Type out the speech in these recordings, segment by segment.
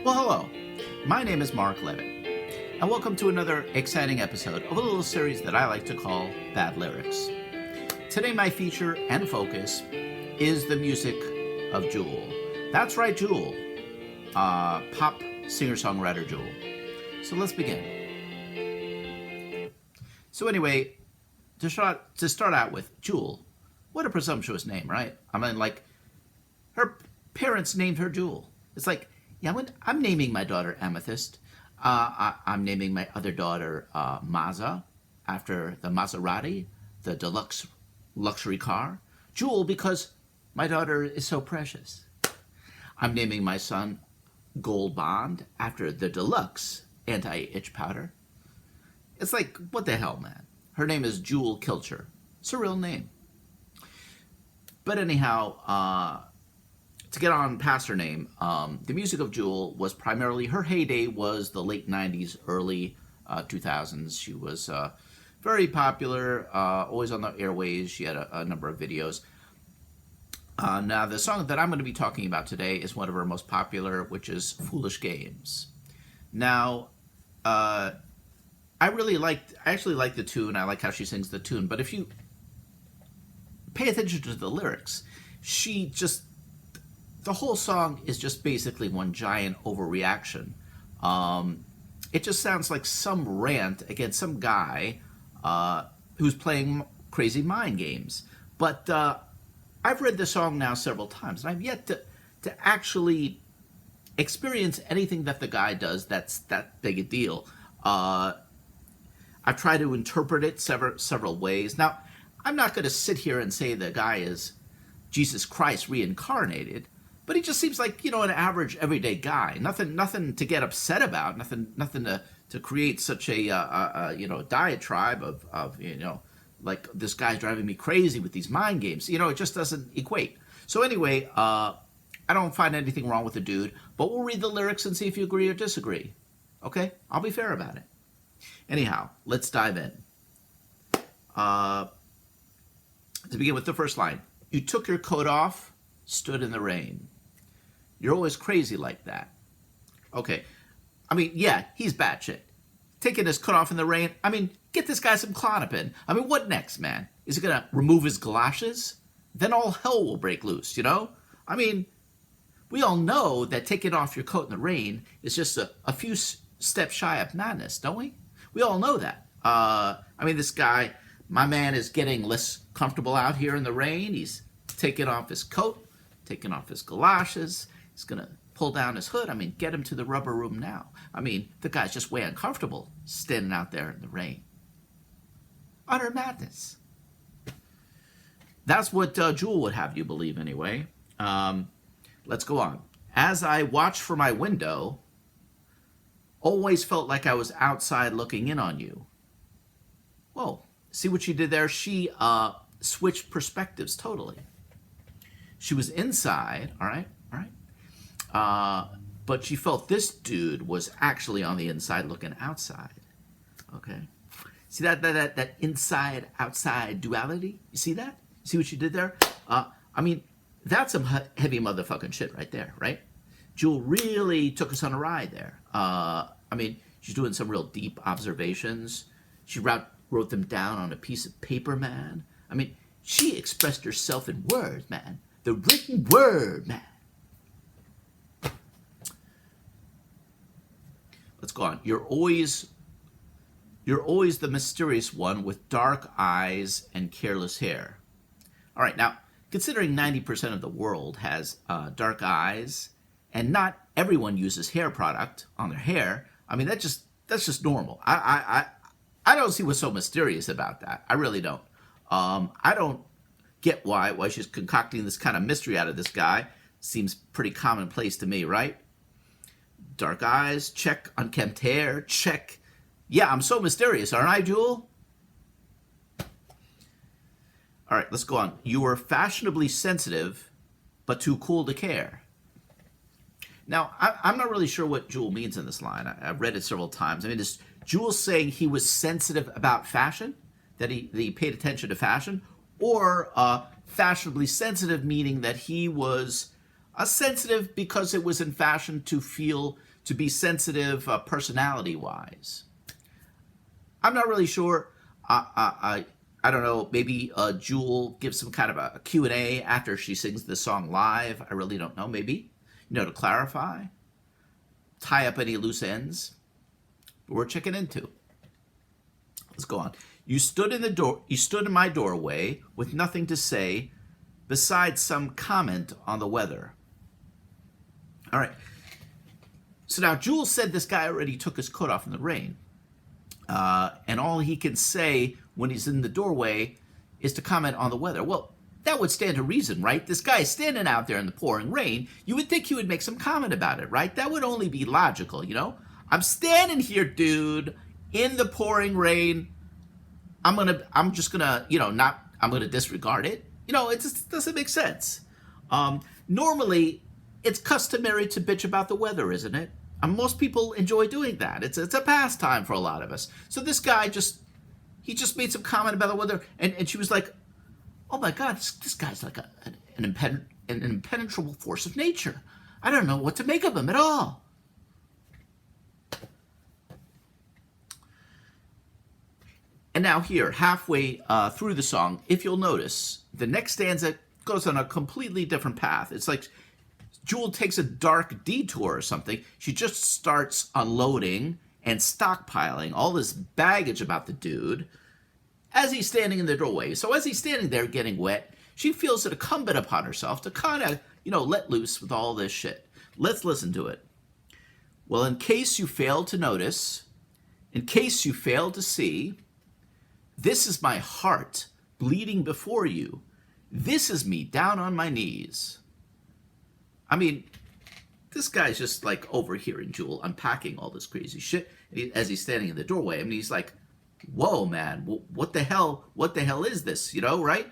Well, hello. My name is Mark Levitt, and welcome to another exciting episode of a little series that I like to call Bad Lyrics. Today, my feature and focus is the music of Jewel. That's right, Jewel. Pop singer-songwriter Jewel. So let's begin. So anyway, to start out with, Jewel. What a presumptuous name, right? I mean, like, her parents named her Jewel. It's like, yeah, I'm naming my daughter Amethyst. I'm naming my other daughter Mazza, after the Maserati, the deluxe luxury car. Jewel, because my daughter is so precious. I'm naming my son Gold Bond, after the deluxe anti-itch powder. It's like, what the hell, man? Her name is Jewel Kilcher. It's a real name. But anyhow, to get on past her name, the music of Jewel was primarily, her heyday was the late 90s, early 2000s. She was very popular, always on the airways. She had a number of videos. Now, the song that I'm going to be talking about today is one of her most popular, which is Foolish Games. Now, I actually like the tune. I like how she sings the tune. But if you pay attention to the lyrics, the whole song is just basically one giant overreaction. It just sounds like some rant against some guy who's playing crazy mind games. But I've read the song now several times, and I've yet to actually experience anything that the guy does that's that big a deal. I've tried to interpret it several ways. Now, I'm not going to sit here and say the guy is Jesus Christ reincarnated, but he just seems like, an average, everyday guy. Nothing to get upset about. Nothing to create such a diatribe of like, this guy's driving me crazy with these mind games. It just doesn't equate. So anyway, I don't find anything wrong with the dude, but we'll read the lyrics and see if you agree or disagree. Okay? I'll be fair about it. Anyhow, let's dive in. To begin with the first line. You took your coat off, stood in the rain. You're always crazy like that. Okay. I mean, yeah, he's batshit. Taking his coat off in the rain. I mean, get this guy some Klonopin. I mean, what next, man? Is he going to remove his galoshes? Then all hell will break loose, I mean, we all know that taking off your coat in the rain is just a few steps shy of madness, don't we? We all know that. I mean, this guy, my man, is getting less comfortable out here in the rain. He's taking off his coat, taking off his galoshes. He's going to pull down his hood. I mean, get him to the rubber room now. I mean, the guy's just way uncomfortable standing out there in the rain. Utter madness. That's what Jewel would have you believe anyway. Let's go on. As I watched from my window, always felt like I was outside looking in on you. Whoa. See what she did there? She switched perspectives totally. She was inside, all right. But she felt this dude was actually on the inside looking outside. Okay. See that inside outside duality? You see that? See what she did there? I mean, that's some heavy motherfucking shit right there, right? Jewel really took us on a ride there. I mean, she's doing some real deep observations. She wrote them down on a piece of paper, man. I mean, she expressed herself in words, man. The written word, man. Let's go on. You're always the mysterious one with dark eyes and careless hair. All right, now, considering 90% of the world has dark eyes, and not everyone uses hair product on their hair, I mean, that's just normal. I don't see what's so mysterious about that. I really don't. I don't get why she's concocting this kind of mystery out of this guy. Seems pretty commonplace to me, right? Dark eyes, check. Unkempt hair, check. Yeah, I'm so mysterious, aren't I, Jewel? All right, let's go on. You were fashionably sensitive, but too cool to care. Now, I'm not really sure what Jewel means in this line. I've read it several times. I mean, is Jewel saying he was sensitive about fashion? That he paid attention to fashion? Or fashionably sensitive, meaning that he was sensitive because it was in fashion to to be sensitive personality-wise. I'm not really sure. I don't know. Maybe Jewel gives some kind of a Q&A after she sings this song live. I really don't know. Maybe, to clarify, tie up any loose ends. But we're checking into. Let's go on. You stood in my doorway with nothing to say besides some comment on the weather. All right. So now Jewel said this guy already took his coat off in the rain. And all he can say when he's in the doorway is to comment on the weather. Well, that would stand to reason, right? This guy is standing out there in the pouring rain. You would think he would make some comment about it, right? That would only be logical, I'm standing here, dude, in the pouring rain. I'm just gonna disregard it. It just doesn't make sense. Normally, it's customary to bitch about the weather, isn't it? Most people enjoy doing that. It's a pastime for a lot of us. So this guy just made some comment about the weather, and she was like, "Oh my God, this guy's like an impenetrable force of nature. I don't know what to make of him at all." And now here, halfway through the song, if you'll notice, the next stanza goes on a completely different path. It's like Jewel takes a dark detour or something. She just starts unloading and stockpiling all this baggage about the dude as he's standing in the doorway. So as he's standing there getting wet, she feels it incumbent upon herself to kind of, let loose with all this shit. Let's listen to it. Well, in case you failed to notice, in case you failed to see, this is my heart bleeding before you. This is me down on my knees. I mean, this guy's just like overhearing Jewel unpacking all this crazy shit as he's standing in the doorway. I mean, he's like, whoa, man, what the hell is this, right?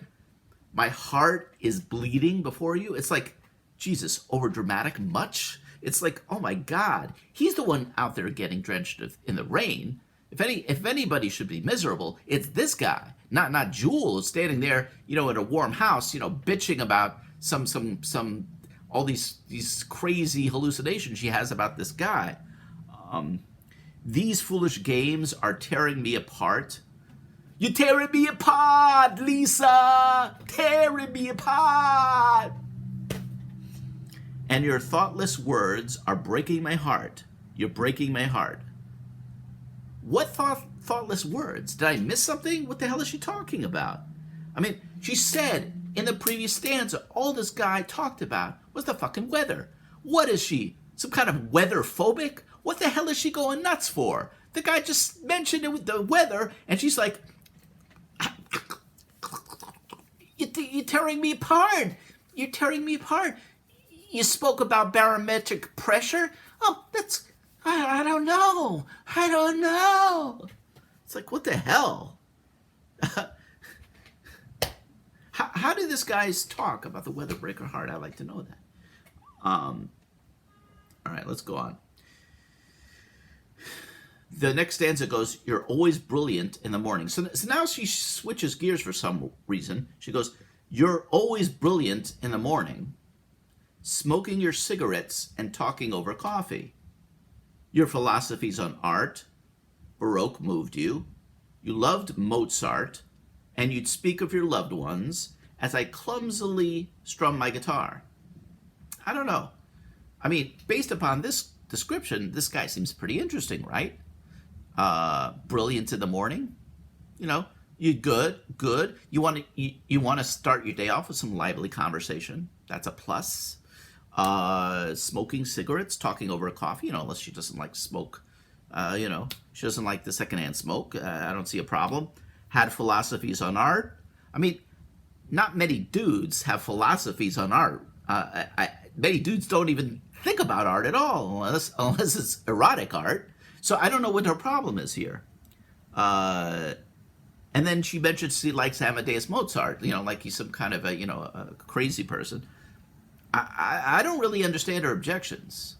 My heart is bleeding before you. It's like, Jesus, over dramatic much? It's like, oh my God, he's the one out there getting drenched in the rain. If anybody should be miserable, it's this guy, not Jewel standing there, in a warm house, bitching about some all these crazy hallucinations she has about this guy. These foolish games are tearing me apart. You're tearing me apart, Lisa! Tearing me apart! And your thoughtless words are breaking my heart. You're breaking my heart. What thoughtless words? Did I miss something? What the hell is she talking about? I mean, she said in the previous stanza, all this guy talked about was the fucking weather. What is she? Some kind of weather phobic? What the hell is she going nuts for? The guy just mentioned it with the weather, and she's like, you're tearing me apart. You're tearing me apart. You spoke about barometric pressure? Oh, that's... I don't know. I don't know. It's like, what the hell? How do these guys talk about the weather break her heart? I'd like to know that. All right, let's go on. The next stanza goes, you're always brilliant in the morning. So now she switches gears for some reason. She goes, you're always brilliant in the morning, smoking your cigarettes and talking over coffee. Your philosophies on art, Baroque moved you. You loved Mozart, and you'd speak of your loved ones as I clumsily strum my guitar. I don't know. I mean, based upon this description, this guy seems pretty interesting, right? Brilliant in the morning. You're good. You want to start your day off with some lively conversation. That's a plus. Smoking cigarettes, talking over a coffee, unless she doesn't like smoke. She doesn't like the secondhand smoke. I don't see a problem. Had philosophies on art. I mean, not many dudes have philosophies on art. Many dudes don't even think about art at all, unless it's erotic art. So I don't know what her problem is here. And then she mentioned she likes Amadeus Mozart, like he's some kind of a crazy person. I don't really understand her objections.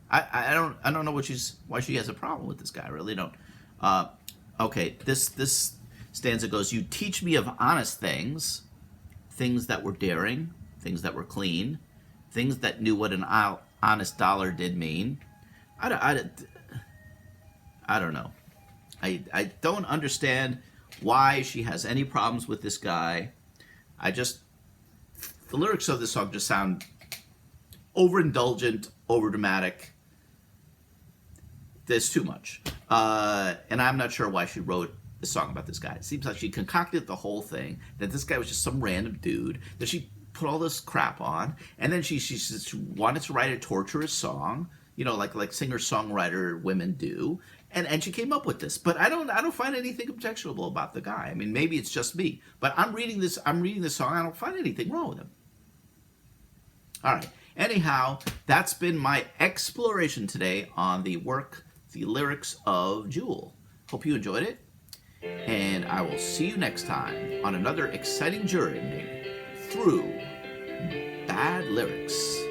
I don't know why she has a problem with this guy. I really don't. Okay, this stanza goes, you teach me of honest things that were daring, things that were clean, things that knew what an honest dollar did mean. I don't know. I don't understand why she has any problems with this guy. I just the lyrics of this song just sound overindulgent, overdramatic. There's too much, and I'm not sure why she wrote a song about this guy. It seems like she concocted the whole thing, that this guy was just some random dude, that she put all this crap on, and then she wanted to write a torturous song, like singer songwriter women do, and she came up with this. But I don't find anything objectionable about the guy. I mean, maybe it's just me, but I'm reading this song. I don't find anything wrong with him. All right. Anyhow, that's been my exploration today on the lyrics of Jewel. Hope you enjoyed it. And I will see you next time on another exciting journey through bad lyrics.